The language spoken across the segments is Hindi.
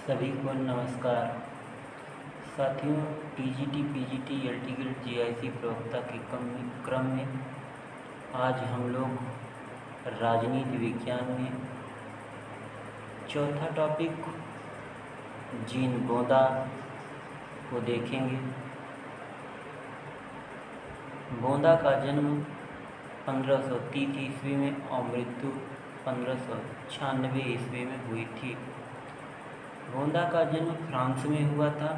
सभी को नमस्कार। साथियों, TGT, PGT, LT grade, GIC प्रवक्ता के क्रम में आज हम लोग राजनीति विज्ञान में चौथा टॉपिक जीन बोंदा को देखेंगे। बोंदा का जन्म 1530 ईस्वी में और मृत्यु 1596 ईस्वी में हुई थी। बोंदा का जन्म फ्रांस में हुआ था।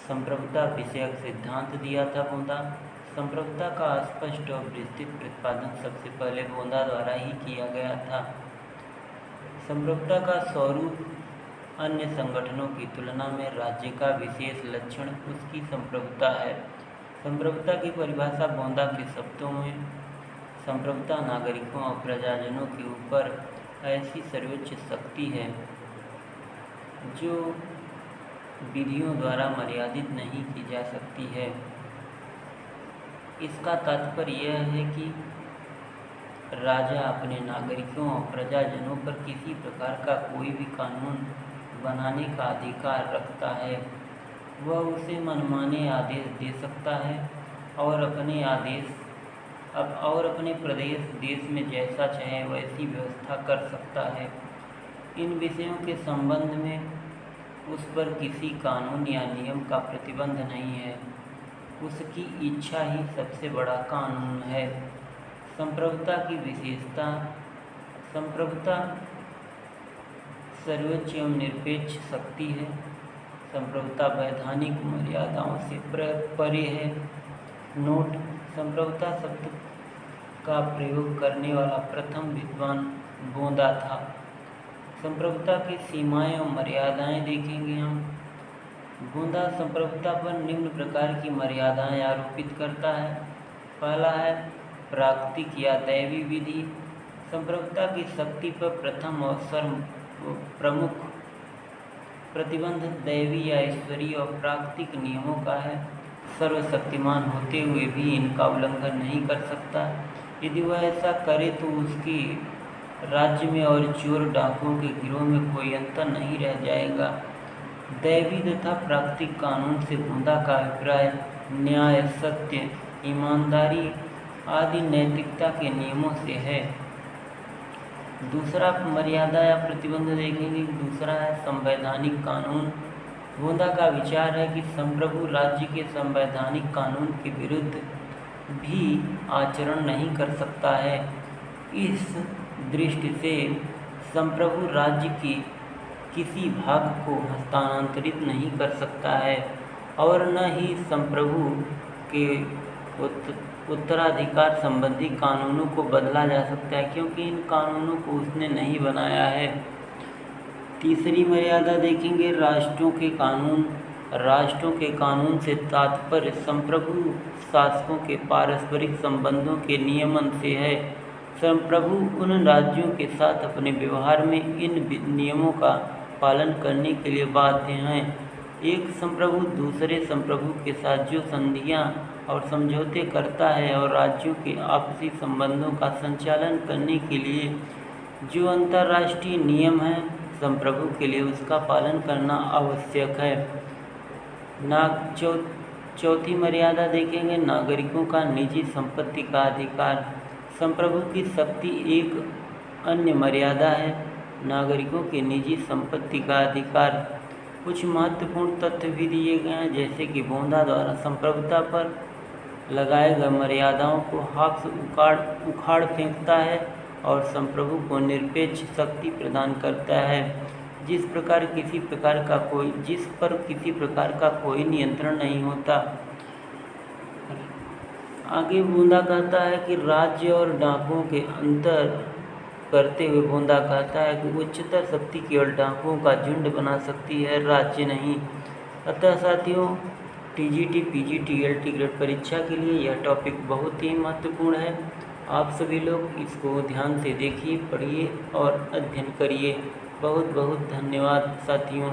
संप्रभुता विषयक सिद्धांत दिया था बोंदा। संप्रभुता का स्पष्ट और विस्तृत प्रतिपादन सबसे पहले बोंदा द्वारा ही किया गया था। संप्रभुता का स्वरूप अन्य संगठनों की तुलना में राज्य का विशेष लक्षण उसकी संप्रभुता है। संप्रभुता की परिभाषा बोंदा के शब्दों में संप्रभुता नागरिकों और प्रजाजनों के ऊपर ऐसी सर्वोच्च शक्ति है जो विधियों द्वारा मर्यादित नहीं की जा सकती है। इसका तात्पर्य यह है कि राजा अपने नागरिकों और प्रजाजनों पर किसी प्रकार का कोई भी कानून बनाने का अधिकार रखता है। वह उसे मनमाने आदेश दे सकता है और अपने प्रदेश देश में जैसा चाहे वैसी व्यवस्था कर सकता है। इन विषयों के संबंध में उस पर किसी कानून या नियम का प्रतिबंध नहीं है। उसकी इच्छा ही सबसे बड़ा कानून है। संप्रभुता की विशेषता, संप्रभुता सर्वोच्च एवं निरपेक्ष शक्ति है। संप्रभुता वैधानिक मर्यादाओं से परे है। नोट: संप्रभुता शब्द का प्रयोग करने वाला प्रथम विद्वान बोंदा था। संप्रभुता की सीमाएं और मर्यादाएं देखेंगे हम। बोंदा संप्रभुता पर निम्न प्रकार की मर्यादाएं आरोपित करता है। पहला है प्राकृतिक या दैवी विधि। संप्रभुता की शक्ति पर प्रथम और प्रमुख प्रतिबंध दैवी या ईश्वरीय और प्राकृतिक नियमों का है। सर्वशक्तिमान होते हुए भी इनका उल्लंघन नहीं कर सकता। यदि वह ऐसा करे तो उसकी राज्य में और चोर डाकुओं के गिरोह में कोई अंतर नहीं रह जाएगा। दैवी तथा प्राकृतिक कानून से बोंदा का अभिप्राय न्याय, सत्य, ईमानदारी आदि नैतिकता के नियमों से है। दूसरा मर्यादा या प्रतिबंध देखेंगे। दूसरा है संवैधानिक कानून। बोंदा का विचार है कि संप्रभु राज्य के संवैधानिक कानून के विरुद्ध भी आचरण नहीं कर सकता है। इस दृष्टि से संप्रभु राज्य के किसी भाग को हस्तांतरित नहीं कर सकता है और न ही संप्रभु के उत्तराधिकार संबंधी कानूनों को बदला जा सकता है, क्योंकि इन कानूनों को उसने नहीं बनाया है। तीसरी मर्यादा देखेंगे राष्ट्रों के कानून। राष्ट्रों के कानून से तात्पर्य संप्रभु शासकों के पारस्परिक संबंधों के नियमन से है। संप्रभु उन राज्यों के साथ अपने व्यवहार में इन नियमों का पालन करने के लिए बाध्य हैं। एक संप्रभु दूसरे संप्रभु के साथ जो संधियां और समझौते करता है और राज्यों के आपसी संबंधों का संचालन करने के लिए जो अंतर्राष्ट्रीय नियम हैं, संप्रभु के लिए उसका पालन करना आवश्यक है। चौथी मर्यादा देखेंगे नागरिकों का निजी संपत्ति का अधिकार। संप्रभु की शक्ति एक अन्य मर्यादा है नागरिकों के निजी संपत्ति का अधिकार। कुछ महत्वपूर्ण तथ्य भी दिए गए हैं, जैसे कि बोंदा द्वारा संप्रभुता पर लगाए गए मर्यादाओं को हाथ से उखाड़ फेंकता है और संप्रभु को निरपेक्ष शक्ति प्रदान करता है, जिस पर किसी प्रकार का कोई नियंत्रण नहीं होता। आगे बोंदा कहता है कि राज्य और डाकुओं के अंतर करते हुए बोंदा कहता है कि उच्चतर शक्ति केवल डाकुओं का झुंड बना सकती है, राज्य नहीं। अतः साथियों, टीजीटी, पीजीटी, एलटी ग्रेड परीक्षा के लिए यह टॉपिक बहुत ही महत्वपूर्ण है। आप सभी लोग इसको ध्यान से देखिए, पढ़िए और अध्ययन करिए। बहुत बहुत धन्यवाद साथियों।